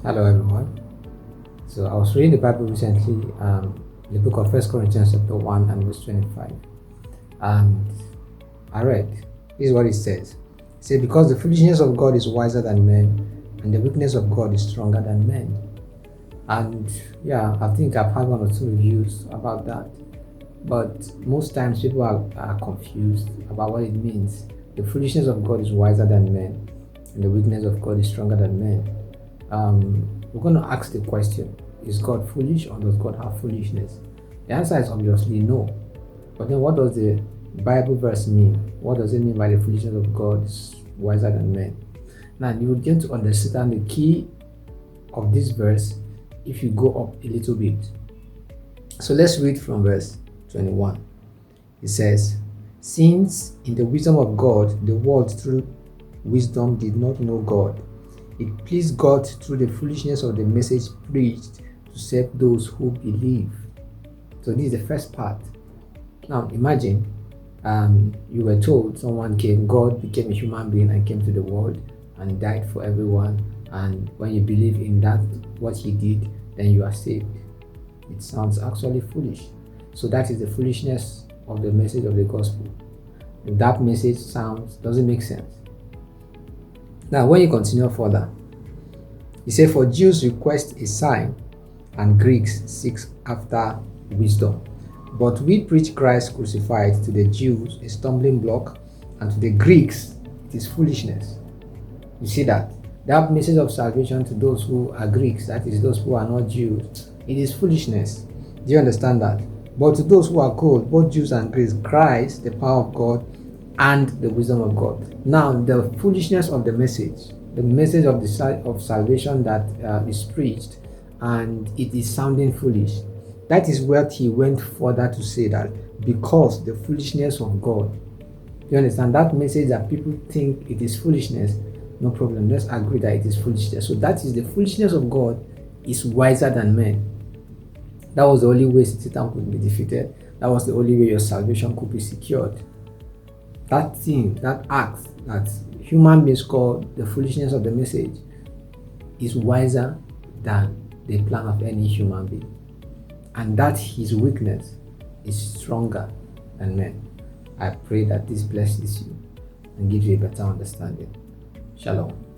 Hello, everyone. So I was reading the Bible recently, the book of First Corinthians chapter 1 and verse 25. And I read, this is what it says. It says, because the foolishness of God is wiser than men, and the weakness of God is stronger than men. And yeah, I think I've had one or two reviews about that. But most times people are confused about what it means. The foolishness of God is wiser than men, and the weakness of God is stronger than men. We're going to ask the question, is God foolish or does God have foolishness? The answer is obviously no. But then what does the Bible verse mean? What does it mean by the foolishness of God is wiser than men? Now you will get to understand the key of this verse if you go up a little bit. So let's read from verse 21. It says, since in the wisdom of God, the world through wisdom did not know God, it pleased God through the foolishness of the message preached to save those who believe. So this is the first part. Now imagine you were told someone came, God became a human being and came to the world and died for everyone. And when you believe in that, what he did, then you are saved. It sounds actually foolish. So that is the foolishness of the message of the gospel. If that message doesn't make sense. Now, when you continue further, he said, for Jews request a sign, and Greeks seek after wisdom. But we preach Christ crucified, to the Jews a stumbling block, and to the Greeks it is foolishness. You see that? That message of salvation to those who are Greeks, that is, those who are not Jews, it is foolishness. Do you understand that? But to those who are called, both Jews and Greeks, Christ, the power of God, and the wisdom of God. Now, the foolishness of the message of salvation that is preached, and it is sounding foolish. That is what he went further to say, that because the foolishness of God. You understand that message that people think it is foolishness? No problem. Let's agree that it is foolishness. So that is the foolishness of God is wiser than men. That was the only way Satan could be defeated. That was the only way your salvation could be secured. That thing, that act that human beings call the foolishness of the message is wiser than the plan of any human being. And that his weakness is stronger than men. I pray that this blesses you and gives you a better understanding. Shalom.